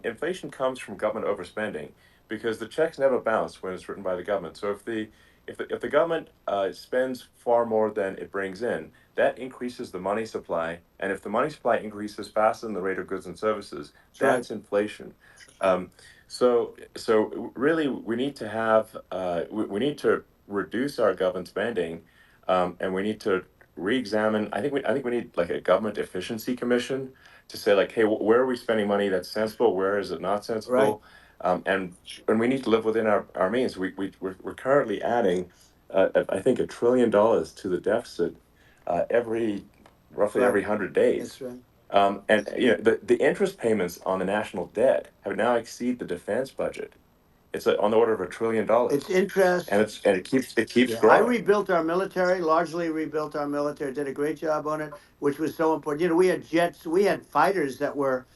inflation comes from government overspending because the checks never bounce when it's written by the government. So if the government spends far more than it brings in, that increases the money supply, and if the money supply increases faster than the rate of goods and services, That's right. that's inflation. Um, so really, we need to have we need to reduce our government spending, and we need to re-examine. I think we need like a government efficiency commission to say like, hey, where are we spending money that's sensible? Where is it not Right. sensible? And we need to live within our means. We're currently adding, I think, $1 trillion to the deficit every roughly Right. every 100 days. That's right. And the interest payments on the national debt have now exceed the defense budget. It's on the order of $1 trillion, It's interest. and it keeps Yeah, I growing. rebuilt our military, largely rebuilt our military, did a great job on it, which was so important. We had jets, we had fighters that were,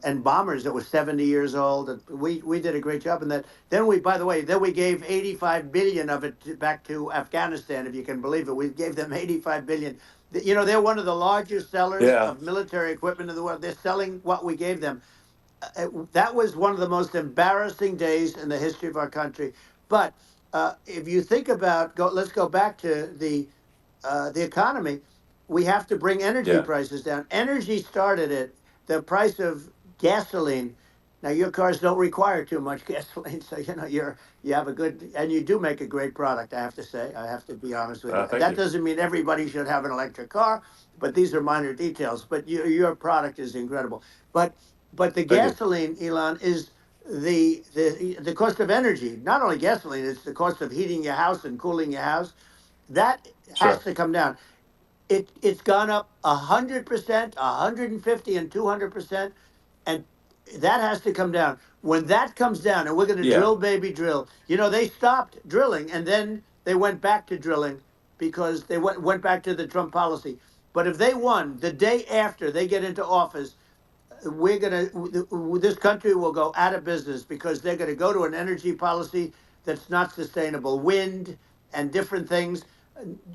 and bombers that were 70 years old. And we did a great job in that. Then by the way, then we gave 85 billion of it back to Afghanistan, if you can believe it. We gave them 85 billion. They're one of the largest sellers Yeah, of military equipment in the world. They're selling what we gave them. That was one of the most embarrassing days in the history of our country. But if you think about, let's go back to the economy. We have to bring energy yeah, prices down. Energy started it. The price of gasoline. Now your cars don't require too much gasoline, so you have a good, and you do make a great product. I have to say, I have to be honest with you. thank That you. doesn't mean everybody should have an electric car, but these are minor details. But your product is incredible. But but the Thank you. gasoline, Elon, is the cost of energy. Not only gasoline, it's the cost of heating your house and cooling your house. That has Sure. to come down. It's gone up 100%, 150, and 200%, and that has to come down. When that comes down, and we're going to Yeah. drill, baby, drill. They stopped drilling, and then they went back to drilling because they went back to the Trump policy. But if they won the day after they get into office, this country will go out of business because they're going to go to an energy policy that's not sustainable, wind and different things.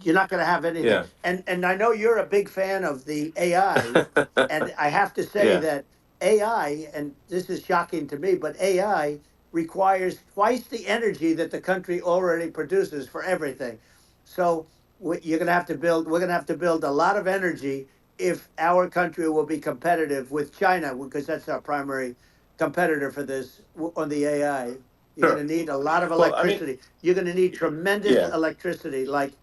You're not going to have anything. Yeah. And I know you're a big fan of the AI, and I have to say Yeah. that AI, and this is shocking to me, but AI requires twice the energy that the country already produces for everything. So you're going to have to build. We're going to have to build a lot of energy if our country will be competitive with China, because that's our primary competitor for this on the AI. You're going Sure. to need a lot of Well, I mean, electricity. You're going to need tremendous yeah. electricity, like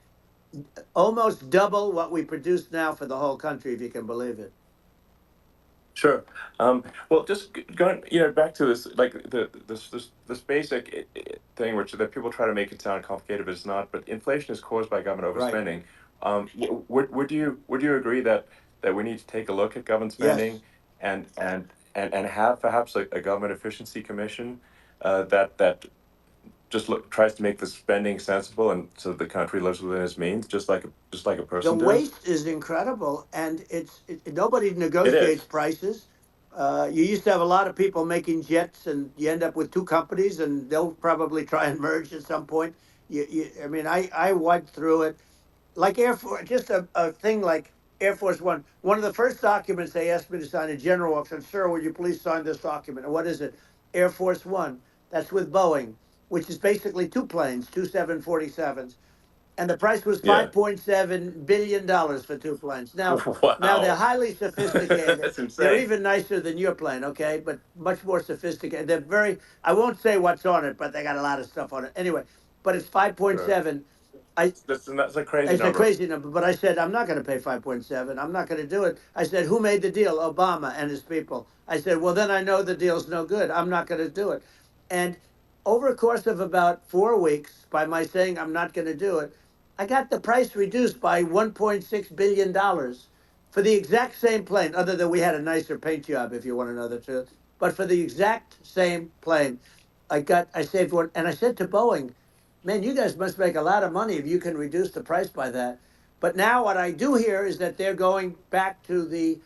almost double what we produce now for the whole country, if you can believe it. Sure. Well, just going, back to this, like this basic thing, which that people try to make it sound complicated, but it's not. But inflation is caused by government Right. overspending. Would you agree that we need to take a look at government spending Yes. and have perhaps a government efficiency commission that just tries to make the spending sensible and so the country lives within its means, just like a The person does. waste is incredible, and nobody It negotiates is. prices. You used to have a lot of people making jets, and you end up with two companies, and they'll probably try and merge at some point. I mean, I went through it like Air Force, just a thing like Air Force One. One of the first documents they asked me to sign, a general officer, sir, would you please sign this document? And what is it? Air Force One. That's with Boeing, which is basically two planes, two 747s, and the price was Yeah. $5.7 billion for two planes. Now they're Wow. highly sophisticated. That's They're insane. even nicer than your plane, okay? But much more sophisticated. They're very. I won't say what's on it, but they got a lot of stuff on it. Anyway, but it's five point Sure. seven. I That's a crazy It's a number. crazy number, but I said I'm not going to pay 5.7. I'm not going to do it. I said, who made the deal? Obama and his people. I said, well, then I know the deal's no good. I'm not going to do it. And over a course of about 4 weeks, by my saying I'm not going to do it, I got the price reduced by $1.6 billion for the exact same plane. Other than we had a nicer paint job, if you want to know the truth. But for the exact same plane, I saved one. And I said to Boeing, man, you guys must make a lot of money if you can reduce the price by that. But now what I do hear is that they're going back to the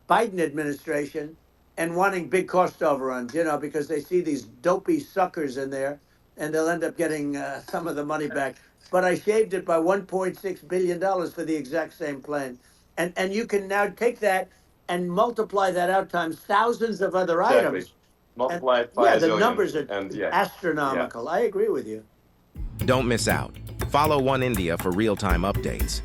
Biden administration and wanting big cost overruns, because they see these dopey suckers in there, and they'll end up getting some of the money back. But I shaved it by $1.6 billion for the exact same plane. And you can now take that. and multiply that out times thousands of other Exactly. items. And Multiply it by yeah, a the zillion, numbers are and yeah, yeah. astronomical. I agree with you. Don't miss out. Follow One India for real-time updates.